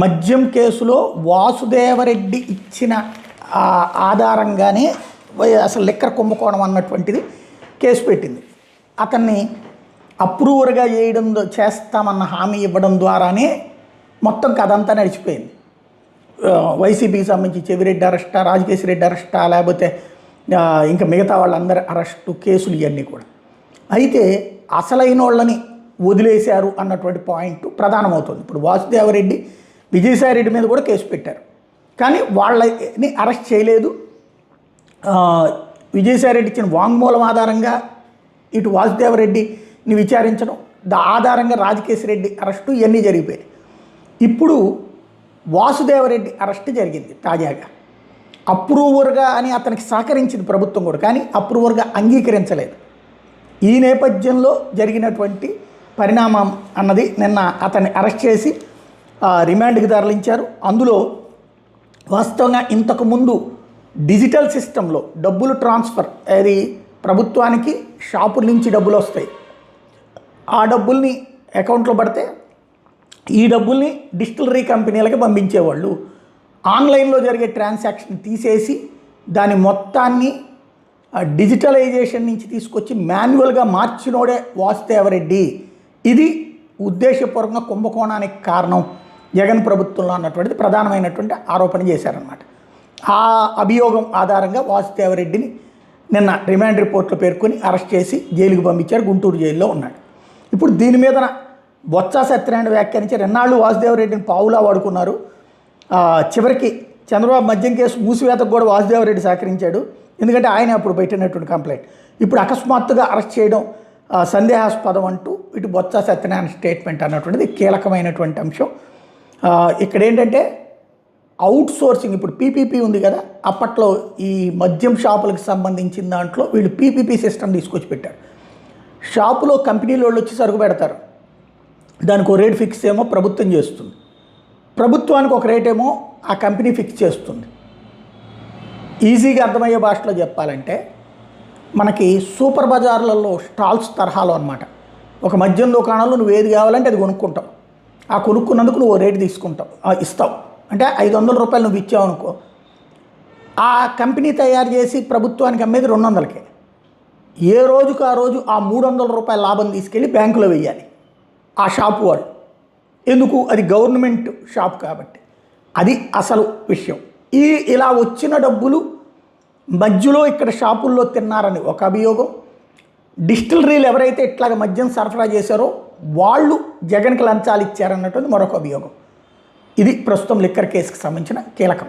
మద్యం కేసులో వాసుదేవరెడ్డి ఇచ్చిన ఆధారంగానే అసలు లిక్కర్ కుంభకోణం అన్నటువంటిది కేసు పెట్టింది. అతన్ని అప్రూవర్గా చేస్తామన్న హామీ ఇవ్వడం ద్వారానే మొత్తం కథంతా నడిచిపోయింది. వైసీపీకి సంబంధించి చెవిరెడ్డి అరెస్టా, రాజకేశ్ రెడ్డి అరెస్టా, లేకపోతే ఇంకా మిగతా వాళ్ళందరి అరెస్టు కేసులు ఇవన్నీ కూడా. అయితే అసలైన వాళ్ళని వదిలేశారు అన్నటువంటి పాయింట్ ప్రధానమవుతుంది. ఇప్పుడు వాసుదేవరెడ్డి, విజయసాయిరెడ్డి మీద కూడా కేసు పెట్టారు, కానీ వాళ్ళని అరెస్ట్ చేయలేదు. విజయసాయిరెడ్డి ఇచ్చిన వాంగ్మూలం ఆధారంగా ఇటు వాసుదేవరెడ్డిని విచారించడం, ఆధారంగా రాజకేశ్ రెడ్డి అరెస్టు ఇవన్నీ జరిగిపోయాయి. ఇప్పుడు వాసుదేవరెడ్డి అరెస్ట్ జరిగింది తాజాగా. అప్రూవర్గా అని అతనికి సహకరించింది ప్రభుత్వం కూడా, కానీ అప్రూవర్గా అంగీకరించలేదు. ఈ నేపథ్యంలో జరిగినటువంటి పరిణామం అన్నది నిన్న అతన్ని అరెస్ట్ చేసి రిమాండ్కి తరలించారు. అందులో వాస్తవంగా ఇంతకుముందు డిజిటల్ సిస్టంలో డబ్బులు ట్రాన్స్ఫర్, అది ప్రభుత్వానికి షాపుల నుంచి డబ్బులు వస్తాయి, ఆ డబ్బుల్ని అకౌంట్లో పడితే ఈ డబ్బుల్ని డిస్టిలరీ కంపెనీలకి పంపించేవాళ్ళు. ఆన్లైన్లో జరిగే ట్రాన్సాక్షన్ తీసేసి దాని మొత్తాన్ని డిజిటలైజేషన్ నుంచి తీసుకొచ్చి మాన్యువల్గా మార్చినోడే వాసుదేవరెడ్డి. ఇది ఉద్దేశపూర్వకంగా కుంభకోణానికి కారణం జగన్ ప్రభుత్వంలో అన్నటువంటిది ప్రధానమైనటువంటి ఆరోపణ చేశారన్నమాట. ఆ అభియోగం ఆధారంగా వాసుదేవరెడ్డిని నిన్న రిమాండ్ రిపోర్ట్లో పేర్కొని అరెస్ట్ చేసి జైలుకు పంపించారు. గుంటూరు జైల్లో ఉన్నాడు. ఇప్పుడు దీని మీద బొత్స సత్యనారాయణ వ్యాఖ్యానించి రెన్నాళ్ళు వాసుదేవరెడ్డిని పావులా వాడుకున్నారు. చివరికి చంద్రబాబు మద్యం కేసు మూసివేతకు కూడా వాసుదేవరెడ్డి సహకరించాడు, ఎందుకంటే ఆయన అప్పుడు పెట్టినటువంటి కంప్లైంట్. ఇప్పుడు అకస్మాత్తుగా అరెస్ట్ చేయడం సందేహాస్పదం అంటూ ఇటు బొత్స సత్యనారాయణ స్టేట్మెంట్ అన్నటువంటిది కీలకమైనటువంటి అంశం. ఇక్కడ ఏంటంటే అవుట్ సోర్సింగ్, ఇప్పుడు పీపీపీ ఉంది కదా, అప్పట్లో ఈ మద్యం షాపులకు సంబంధించిన దాంట్లో వీళ్ళు పీపీపీ సిస్టమ్ తీసుకొచ్చి పెట్టారు. షాపులో కంపెనీల వాళ్ళు వచ్చి సరుకు పెడతారు, దానికి ఒక రేట్ ఫిక్స్ ఏమో ప్రభుత్వం చేస్తుంది, ప్రభుత్వానికి ఒక రేట్ ఏమో ఆ కంపెనీ ఫిక్స్ చేస్తుంది. ఈజీగా అర్థమయ్యే భాషలో చెప్పాలంటే మనకి సూపర్ బజార్లలో స్టాల్స్ తరహాలో అనమాట. ఒక మద్యం దుకాణంలో నువ్వు ఏది కావాలంటే అది కొనుక్కుంటావు, ఆ కొనుక్కున్నందుకు నువ్వు రేటు తీసుకుంటావు, ఇస్తావు. అంటే 500 రూపాయలు నువ్వు ఇచ్చావు అనుకో, ఆ కంపెనీ తయారు చేసి ప్రభుత్వానికి అమ్మేది 200కే. ఏ రోజుకు ఆ రోజు ఆ 300 రూపాయల లాభం తీసుకెళ్ళి బ్యాంకులో వెయ్యాలి ఆ షాపు వాళ్ళు. ఎందుకు? అది గవర్నమెంట్ షాప్ కాబట్టి. అది అసలు విషయం. ఇలా వచ్చిన డబ్బులు మధ్యలో ఇక్కడ షాపుల్లో తిన్నారని ఒక అభియోగం. డిస్టిలరీలు ఎవరైతే ఇట్లాగ మద్యం సరఫరా చేశారో వాళ్ళు జగన్కి లంచాలు ఇచ్చారన్నటువంటి మరొక అభియోగం. ఇది ప్రస్తుతం లిక్కర్ కేసుకి సంబంధించిన కీలకం.